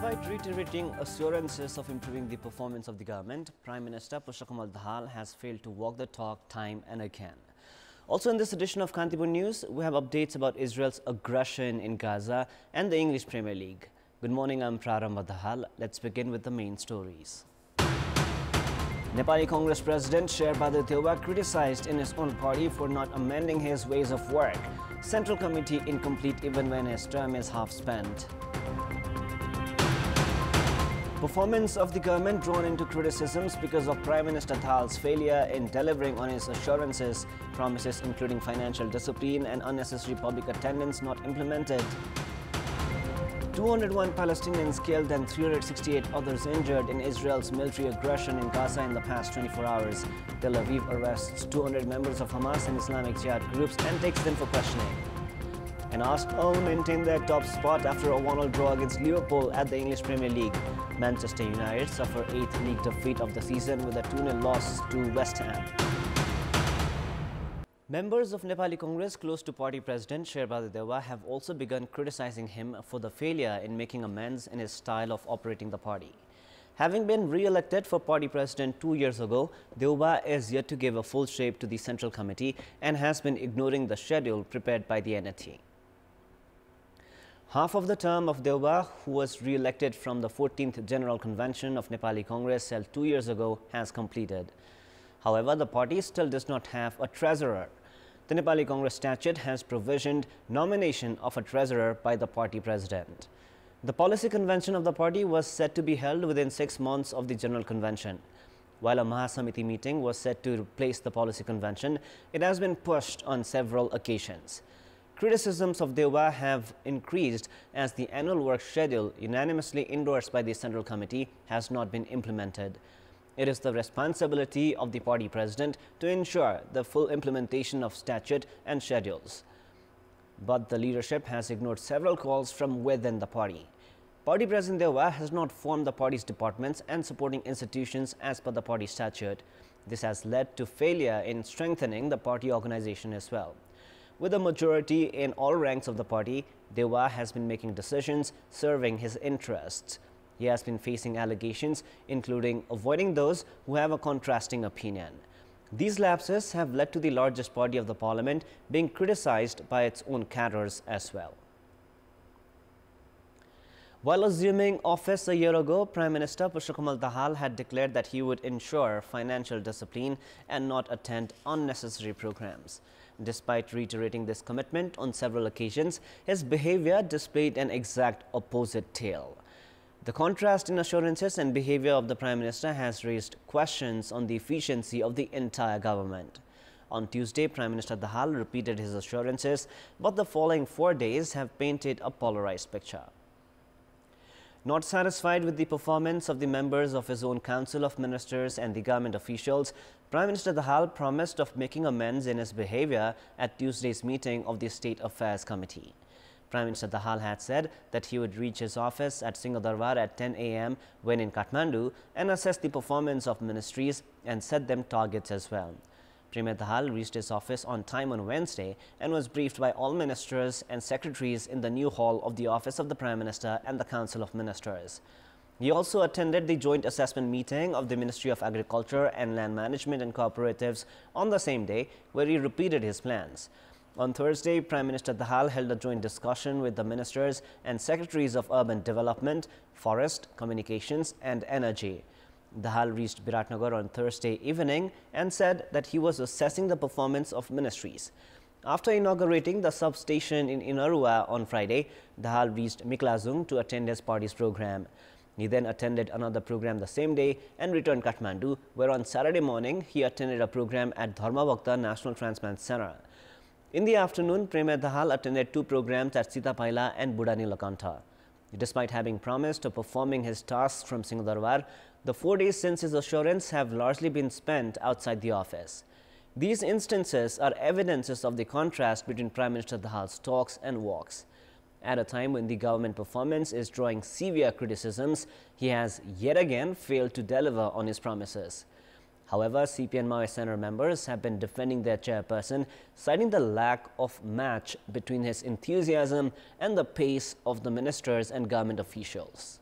Despite reiterating assurances of improving the performance of the government, Prime Minister Dahal has failed to walk the talk time and again. Also in this edition of Kantipur News, we have updates about Israel's aggression in Gaza and the English Premier League. Good morning, I'm Prarambha Dahal. Let's begin with the main stories. Nepali Congress President Dewa criticized in his own party for not amending his ways of work. Central Committee incomplete even when his term is half spent. Performance of the government drawn into criticisms because of Prime Minister Dahal's failure in delivering on his assurances, promises including financial discipline and unnecessary public attendance not implemented. 201 Palestinians killed and 368 others injured in Israel's military aggression in Gaza in the past 24 hours. Tel Aviv arrests 200 members of Hamas and Islamic Jihad groups and takes them for questioning. And Arsenal maintain their top spot after a 1-1 draw against Liverpool at the English Premier League. Manchester United suffer 8th league defeat of the season with a 2-0 loss to West Ham. Members of Nepali Congress close to party president Dewa have also begun criticizing him for the failure in making amends in his style of operating the party. Having been re-elected for party president 2 years ago, Dewa is yet to give a full shape to the Central Committee and has been ignoring the schedule prepared by the NET. Half of the term of Dewa, who was re-elected from the 14th General Convention of Nepali Congress held 2 years ago, has completed. However, the party still does not have a treasurer. The Nepali Congress statute has provisioned nomination of a treasurer by the party president. The policy convention of the party was set to be held within 6 months of the General Convention. While a Mahasamiti meeting was set to replace the policy convention, it has been pushed on several occasions. Criticisms of Dewa have increased as the annual work schedule unanimously endorsed by the Central Committee has not been implemented. It is the responsibility of the party president to ensure the full implementation of statute and schedules. But the leadership has ignored several calls from within the party. Party President Dewa has not formed the party's departments and supporting institutions as per the party statute. This has led to failure in strengthening the party organization as well. With a majority in all ranks of the party, Dewa has been making decisions serving his interests. He has been facing allegations, including avoiding those who have a contrasting opinion. These lapses have led to the largest party of the parliament being criticized by its own cadres as well. While assuming office a year ago, Prime Minister Dahal had declared that he would ensure financial discipline and not attend unnecessary programs. Despite reiterating this commitment on several occasions, his behavior displayed an exact opposite tale. The contrast in assurances and behavior of the Prime Minister has raised questions on the efficiency of the entire government. On Tuesday, Prime Minister Dahal repeated his assurances, but the following 4 days have painted a polarized picture. Not satisfied with the performance of the members of his own Council of Ministers and the government officials, Prime Minister Dahal promised of making amends in his behavior at Tuesday's meeting of the State Affairs Committee. Prime Minister Dahal had said that he would reach his office at Singhadarbar at 10 a.m. when in Kathmandu and assess the performance of ministries and set them targets as well. Premier Dahal reached his office on time on Wednesday and was briefed by all ministers and secretaries in the new hall of the Office of the Prime Minister and the Council of Ministers. He also attended the joint assessment meeting of the Ministry of Agriculture and Land Management and Cooperatives on the same day, where he repeated his plans. On Thursday, Prime Minister Dahal held a joint discussion with the ministers and secretaries of Urban Development, Forest, Communications and Energy. Dahal reached Biratnagar on Thursday evening and said that he was assessing the performance of ministries. After inaugurating the substation in Inarua on Friday, Dahal reached Miklazung to attend his party's program. He then attended another program the same day and returned Kathmandu, where on Saturday morning he attended a program at Dharmabhakta National Transplant Center. In the afternoon, Premier Dahal attended 2 programs at Sitapaila and Budanilakanta. Despite having promised of performing his tasks from Singhadarbar, the 4 days since his assurance have largely been spent outside the office. These instances are evidences of the contrast between Prime Minister Dahal's talks and walks. At a time when the government performance is drawing severe criticisms, he has yet again failed to deliver on his promises. However, CP and Maoist Center members have been defending their chairperson, citing the lack of match between his enthusiasm and the pace of the ministers and government officials.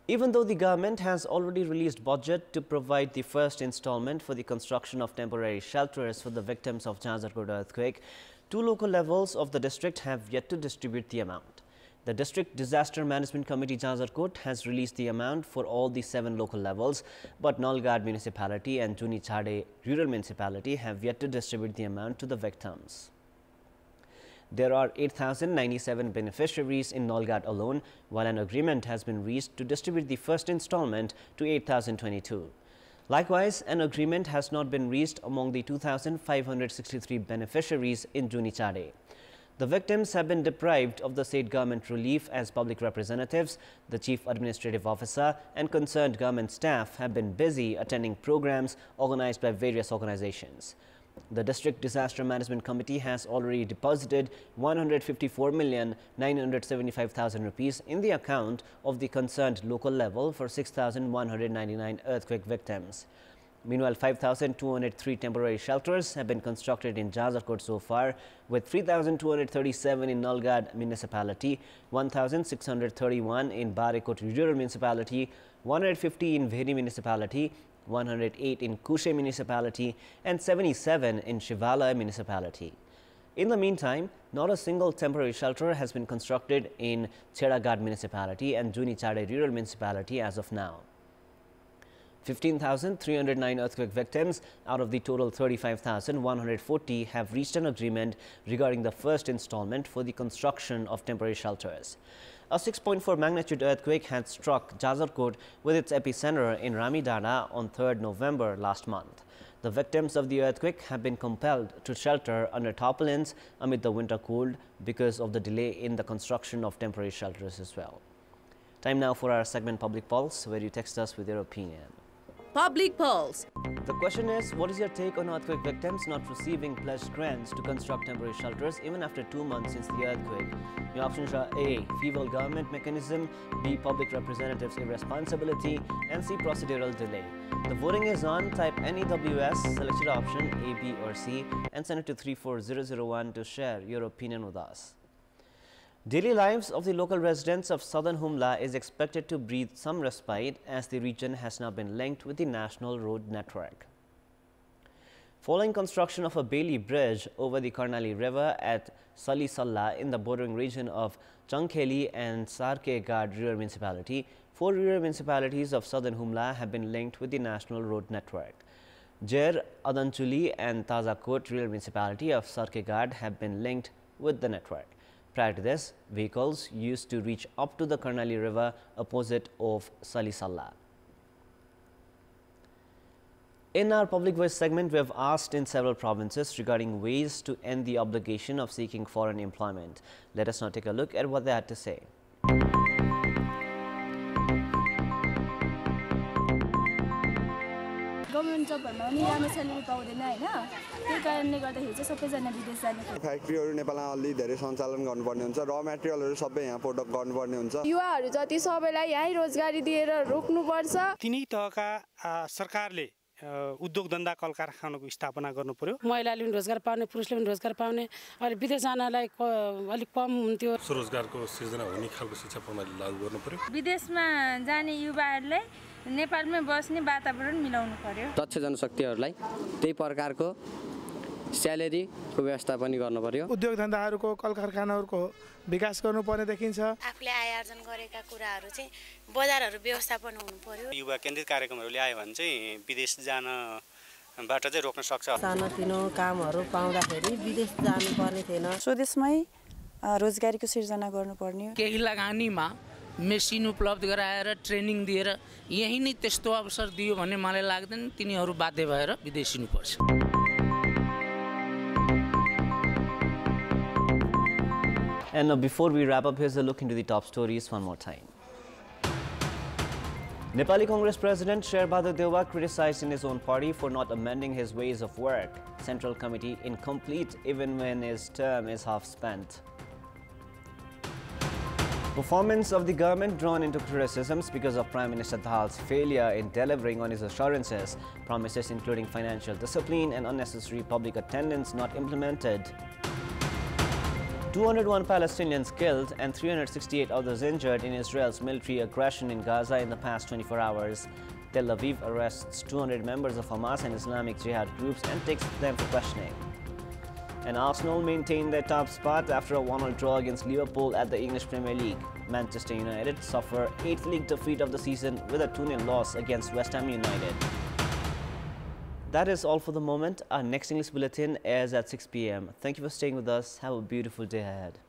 Even though the government has already released budget to provide the first installment for the construction of temporary shelters for the victims of Jazarkot earthquake, two local levels of the district have yet to distribute the amount. The District Disaster Management Committee Jazarkot has released the amount for all the 7 local levels, but Nalgad Municipality and Junichade Rural Municipality have yet to distribute the amount to the victims. There are 8,097 beneficiaries in Nalgad alone, while an agreement has been reached to distribute the first installment to 8,022. Likewise, an agreement has not been reached among the 2,563 beneficiaries in Junichade. The victims have been deprived of the state government relief as public representatives. The chief administrative officer and concerned government staff have been busy attending programs organized by various organizations. The District Disaster Management Committee has already deposited 154,975,000 rupees in the account of the concerned local level for 6,199 earthquake victims. Meanwhile, 5,203 temporary shelters have been constructed in Jazarkot so far, with 3,237 in Nalgad Municipality, 1,631 in Barekot Rural Municipality, 150 in Veri Municipality, 108 in Kushe Municipality, and 77 in Shivala Municipality. In the meantime, not a single temporary shelter has been constructed in Chedagad Municipality and Junichade Rural Municipality as of now. 15,309 earthquake victims out of the total 35,140 have reached an agreement regarding the first installment for the construction of temporary shelters. A 6.4 magnitude earthquake had struck Jazarkot with its epicenter in Ramidana on 3rd November last month. The victims of the earthquake have been compelled to shelter under tarpaulins amid the winter cold because of the delay in the construction of temporary shelters as well. Time now for our segment Public Pulse, where you text us with your opinion. Public Pulse. The question is, what is your take on earthquake victims not receiving pledged grants to construct temporary shelters even after 2 months since the earthquake? Your options are A, feeble government mechanism, B, public representatives' irresponsibility, and C, procedural delay. The voting is on. Type NEWS, select your option A, B or C and send it to 34001 to share your opinion with us. Daily lives of the local residents of southern Humla is expected to breathe some respite as the region has now been linked with the national road network. Following construction of a Bailey bridge over the Karnali River at Salisalla in the bordering region of Changkheli and Sarkegad Rural Municipality, 4 rural municipalities of southern Humla have been linked with the national road network. Jer, Adanchuli and Tazakot Rural Municipality of Sarkegad have been linked with the network. Prior to this, vehicles used to reach up to the Karnali River opposite of Salisalla. In our Public Voice segment, we have asked in several provinces regarding ways to end the obligation of seeking foreign employment. Let us now take a look at what they had to say. Government जबहरुमा पनि राम्रो salary पाउँदैन हैन त्यही कारणले गर्दाखेरि चाहिँ सबैजना विदेश जाने फ्याक्ट्रीहरु नेपालमा अलि धेरै सञ्चालन गर्नुपर्ने हुन्छ र मटेरियलहरु सबै यहाँ प्रोडक्ट गर्नुपर्ने हुन्छ युवाहरु जति सबैलाई यही रोजगारी दिएर रोक्नुपर्छ तिनी तहका सरकारले उद्योग धन्दा कल कारखानाको स्थापना गर्नु पर्यो महिलाले पनि रोजगार पाउने पुरुषले पनि रोजगार पाउने अनि विदेश जानलाई अलिक कम हुन्थ्यो स्वरोजगारको सृजना हुने खालको शिक्षा प्रणाली लागू गर्नु पर्यो विदेशमा जाने युवाहरुले नेपालमै बस्ने वातावरण मिलाउनु पर्यो दक्ष जनशक्तिहरुलाई त्यही प्रकारको स्यालेरीको व्यवस्था पनि गर्नु पर्यो उद्योग धन्दाहरुको कल कारखानाहरुको विकास गर्नु पर्ने देखिन्छ आफूले आय आर्जन गरेका कुराहरु चाहिँ बजारहरु व्यवस्थापन हुनु पर्यो युवा केन्द्रित कार्यक्रमहरु ल्यायो भने चाहिँ विदेश जान बाट चाहिँ रोक्न सक्छ सानोतिनो कामहरु पाउँदाखेरि विदेश जानु पर्ने थिएन स्वदेशमै रोजगारीको सिर्जना गर्नुपर्ने केही लगानीमा मेसिन उपलब्ध गराएर ट्रेनिङ दिएर यही नै त्यस्तो अवसर दियो भने मलाई लाग्दैन तिनीहरु बाध्य भएर विदेश हिँड्नुपर्छ And now, before we wrap up, here's a look into the top stories one more time. Nepali Congress President Sherbahadur Deuba criticized in his own party for not amending his ways of work. Central Committee incomplete even when his term is half spent. Performance of the government drawn into criticisms because of Prime Minister Dahal's failure in delivering on his assurances, promises including financial discipline and unnecessary public attendance not implemented. 201 Palestinians killed and 368 others injured in Israel's military aggression in Gaza in the past 24 hours. Tel Aviv arrests 200 members of Hamas and Islamic Jihad groups and takes them for questioning. And Arsenal maintained their top spot after a 1-1 draw against Liverpool at the English Premier League. Manchester United suffer 8th league defeat of the season with a 2-0 loss against West Ham United. That is all for the moment. Our next English bulletin airs at 6 p.m. Thank you for staying with us. Have a beautiful day ahead.